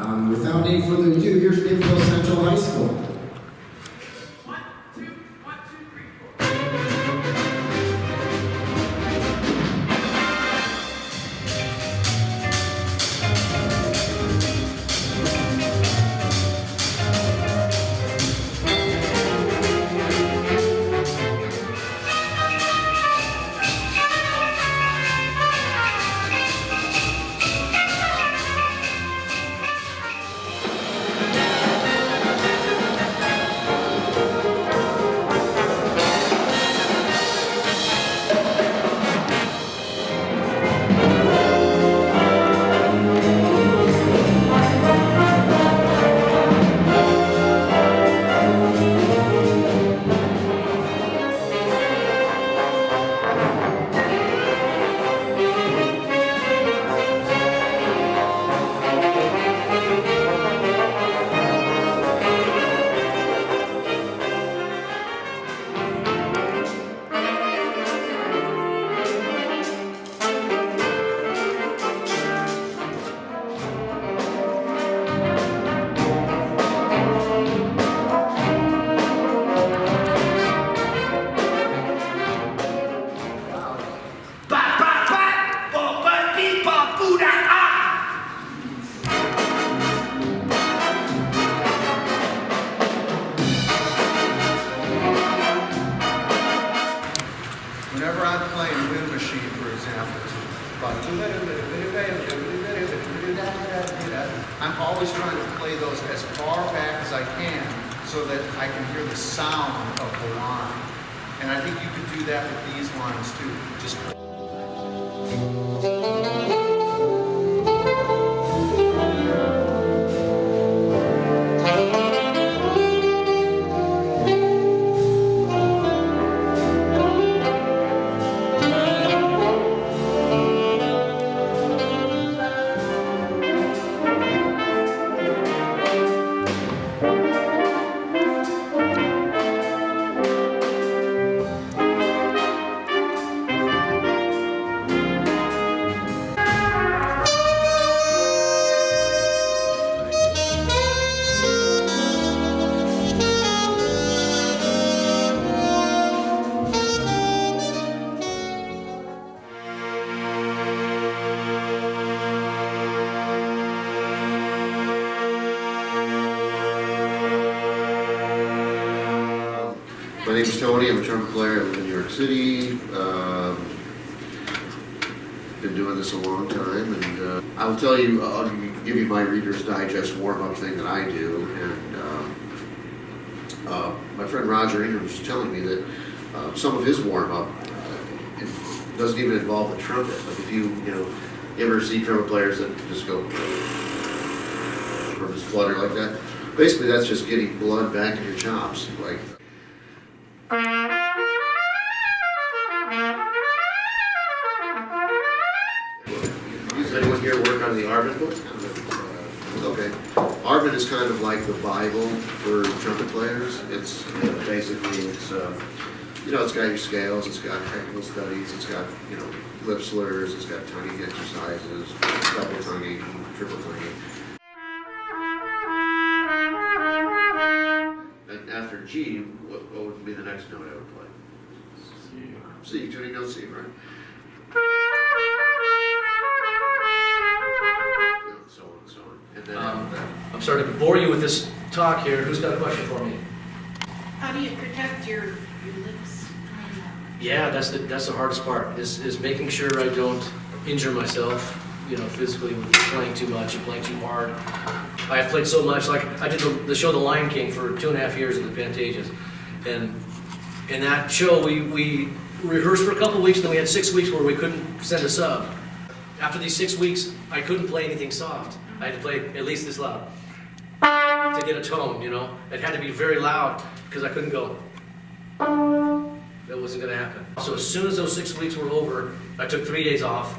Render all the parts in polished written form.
Without any further ado, here's Naperville Central High School. Whenever I'm playing Wind Machine, for example, I'm always trying to play those as far back as I can so that I can hear the sound of the line. And I think you could do that with these lines too. Just my name's Tony. I'm a trumpet player. I live in New York City. Been doing this a long time, and I'll tell you, I'll give you my Reader's Digest warm-up thing that I do. And my friend Roger Ingram was telling me that some of his warm-up it doesn't even involve the trumpet. Like if you ever see trumpet players that just go or just flutter like that. Basically, that's just getting blood back in your chops, like. Does anyone here work on the Arvin book? Okay. Arvin is kind of like the Bible for trumpet players. It's basically it's got your scales, it's got technical studies, it's got lip slurs, it's got tonguing exercises, double tonguing, triple tonguing. And after G, what would be the next note I would play? C. Tuning note C, right? So on and so on. And then I'm sorry to bore you with this talk here. Who's got a question for me? How do you protect your lips? Yeah, that's the hardest part, is making sure I don't injure myself, physically with playing too much and playing too hard. I have played so much, like I did the show The Lion King for 2.5 years at the Pantages. And in that show, we rehearsed for a couple of weeks, and then we had 6 weeks where we couldn't send a sub. After these 6 weeks, I couldn't play anything soft. I had to play at least this loud to get a tone, It had to be very loud because I couldn't go. That wasn't going to happen. So as soon as those 6 weeks were over, I took 3 days off.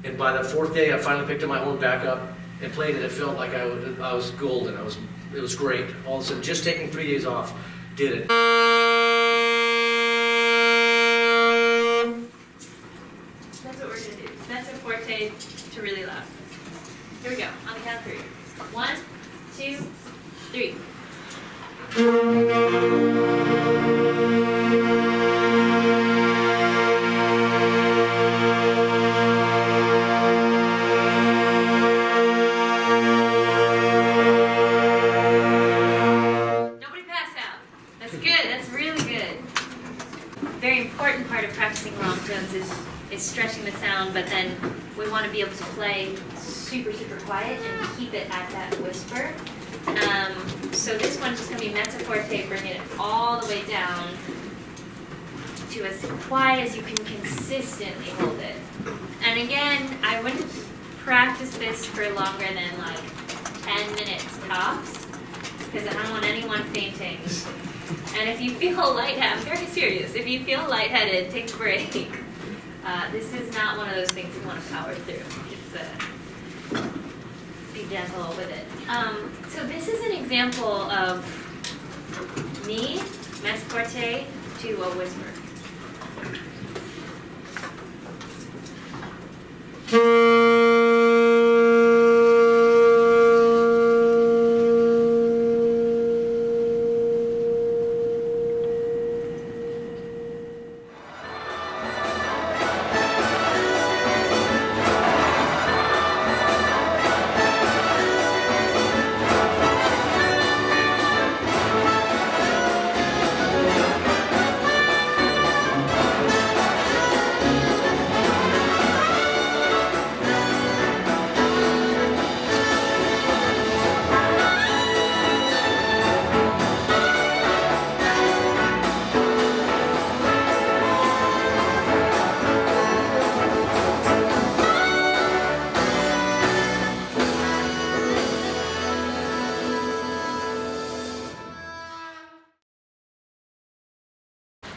And by the 4th day, I finally picked up my horn back up and played it. It felt like I was golden. It was great. All of a sudden, just taking 3 days off did it. That's what we're going to do. That's a forte to really loud. Here we go. On the count of 3. 1, 2, 3. Nobody pass out. That's good. That's really good. Very important part of practicing long tones is stretching the sound, but then we want to be able to play super, super quiet and keep it at that whisper. So this one's just going to be mezzo forte, bringing it all the way down to as quiet as you can consistently hold it. And again, I wouldn't practice this for longer than like 10 minutes tops, because I don't want anyone fainting. And if you feel lightheaded, I'm very serious, if you feel lightheaded, take a break. This is not one of those things you want to power through. It's be gentle with it. So this is an example of me, mezzo forte, to a whisper.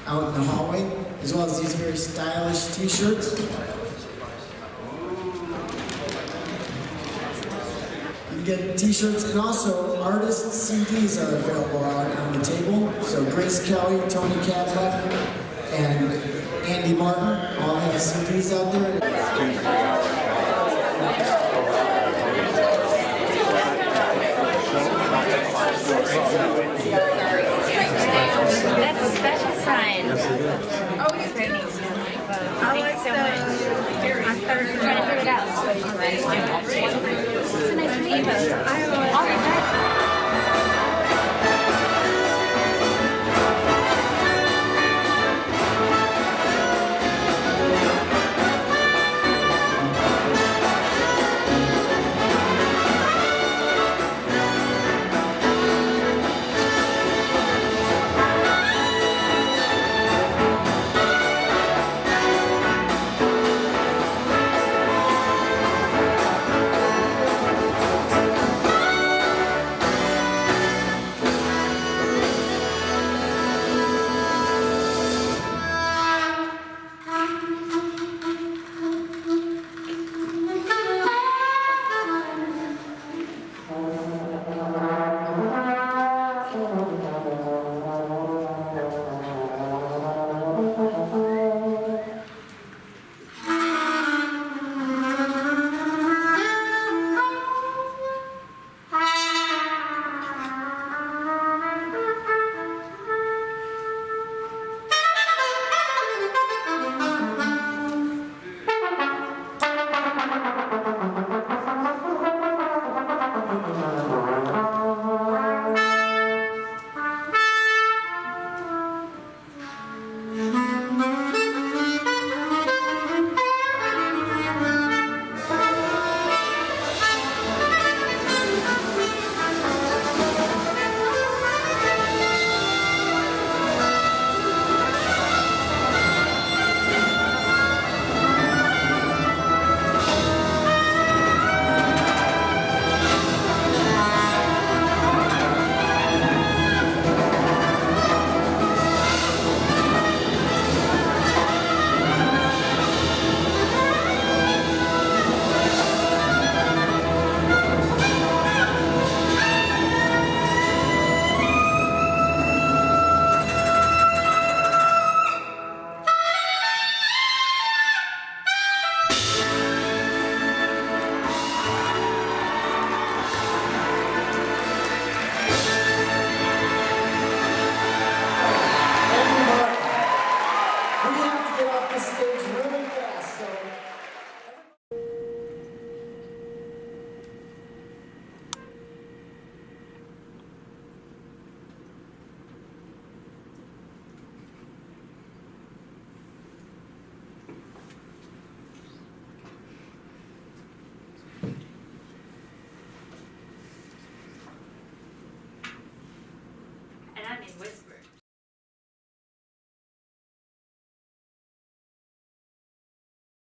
Out in the hallway, as well as these very stylish t-shirts. You get t-shirts, and also artist CDs are available on the table. So Grace Kelly, Tony Cadillac, and Andy Martin all have CDs out there. That's a special sign. Oh, it's very nice. Thank you so much. I'm trying to figure it out. It's a nice name. All right. the stage real